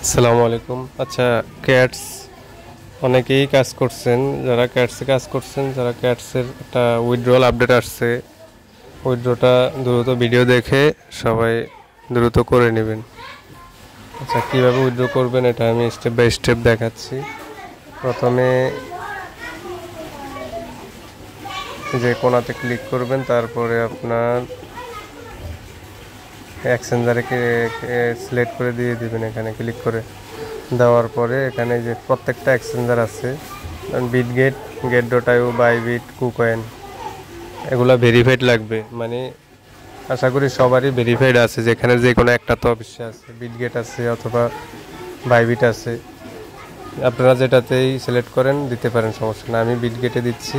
আসসালামু আলাইকুম। আচ্ছা, ক্যাটস অনেকেই কাজ করছেন। যারা ক্যাটসে কাজ করছেন, যারা ক্যাটসের একটা উইথড্রল আপডেট আসছে, উইথড্রটা দ্রুত ভিডিও দেখে সবাই দ্রুত করে নেবেন। আচ্ছা, কীভাবে উইথড্র করবেন এটা আমি স্টেপ বাই স্টেপ দেখাচ্ছি। প্রথমে যে কোণাতে ক্লিক করবেন, তারপরে আপনার এক্সচেঞ্জারে সিলেক্ট করে দিয়ে দিবেন। এখানে ক্লিক করে দেওয়ার পরে এখানে যে প্রত্যেকটা এক্সচেঞ্জার আছে, বিটগেট, গেট.আইও, বাইবিট, কুকয়েন, এগুলা ভেরিফাইড লাগবে। মানে আশা করি সবারই ভেরিফাইড আছে, যেখানে যে কোনো একটা তো অবশ্যই আছে, বিটগেট আছে অথবা বাইবিট আছে। আপনারা যেটাতেই সিলেক্ট করেন দিতে পারেন, সমস্যা না। আমি বিটগেটে দিচ্ছি,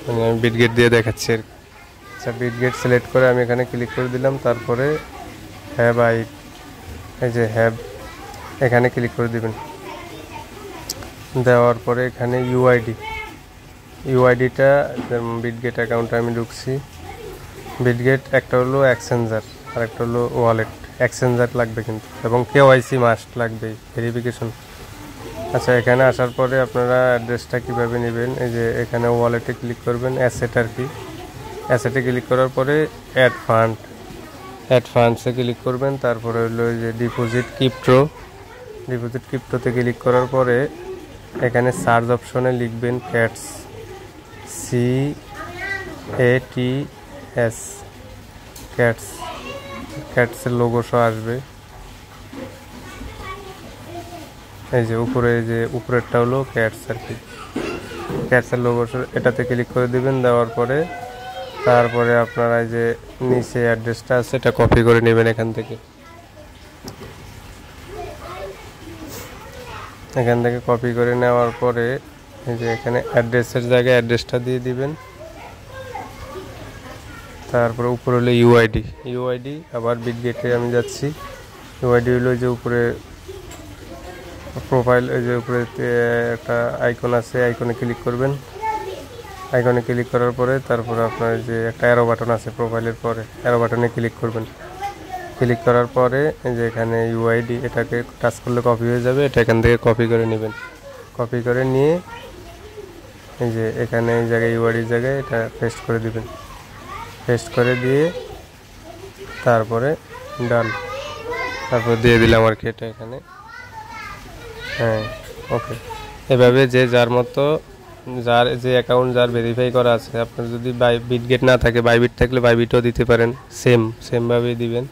মানে আমি বিটগেট দিয়ে দেখাচ্ছি আর কি। আচ্ছা, বিটগেট সিলেক্ট করে আমি এখানে ক্লিক করে দিলাম। তারপরে হ্যাব এই যে হ্যাব, এখানে ক্লিক করে দিবেন। দেওয়ার পরে এখানে ইউআইডিটা বিটগেট অ্যাকাউন্টে আমি ঢুকছি। বিটগেট একটা হলো এক্সচেঞ্জার আর একটা হলো ওয়ালেট। এক্সচেঞ্জার লাগবে কিন্তু, এবং কেওয়াইসি মাস্ট লাগবে, ভেরিফিকেশন। আচ্ছা, এখানে আসার পরে আপনারা অ্যাড্রেসটা কীভাবে নেবেন, এই যে এখানে ওয়ালেটে ক্লিক করবেন, অ্যাসেট আর কি। অ্যাসেটে ক্লিক করার পরে অ্যাড ফান্ডসে ক্লিক করবেন। তারপরে হলো এই যে ডিপোজিট ক্রিপ্টোতে ক্লিক করার পরে এখানে সার্চ অপশনে লিখবেন ক্যাটস, CATS, ক্যাটসের লোগো সহ আসবে। এই যে উপরে, যে উপরেরটা হলো ক্যাটস আর কি, ক্যাটসের লোগো সহ, এটাতে ক্লিক করে দিবেন। দেওয়ার পরে তারপরে আপনারা এই যে নিচে অ্যাড্রেসটা আছে, এটা কপি করে নেবেন এখান থেকে কপি করে নেওয়ার পরে এই যে এখানে অ্যাড্রেসের জায়গায় অ্যাড্রেসটা দিয়ে দিবেন। তারপরে উপরে হলো ইউআইডি। আবার বিটগেটে আমি যাচ্ছি। ইউআইডি হলো যে উপরে প্রোফাইল, এই যে উপরে একটা আইকন আছে, আইকনে ক্লিক করবেন। আইকনে ক্লিক করার পরে তারপরে আপনার যে একটা অ্যারো বাটন আছে প্রোফাইলের পরে, অ্যারো বাটনে ক্লিক করবেন। ক্লিক করার পরে এই যে এখানে ইউআইডি, এটাকে টাচ করলে কপি হয়ে যাবে। এটা এখান থেকে কপি করে নেবেন। কপি করে নিয়ে এই যে এখানে এই জায়গায় ইউআইডির জায়গায় এটা পেস্ট করে দিবেন। পেস্ট করে দিয়ে তারপরে ডান, তারপর দিয়ে দিলাম আর কি এটা এখানে। হ্যাঁ, ওকে। এভাবে যে যার মতো, যার যে অ্যাকাউন্ট যার ভেরিফাই করা আছে, আপনার যদি বিটগেট না থাকে, বাইবিট থাকলে বাইবিটও দিতে পারেন, সেমভাবেই দিবেন।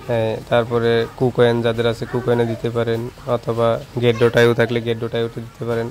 হ্যাঁ, তারপরে কুকয়েন যাদের আছে কুকয়েনে দিতে পারেন, অথবা গেট.আইও থাকলে গেট.আইওতে দিতে পারেন।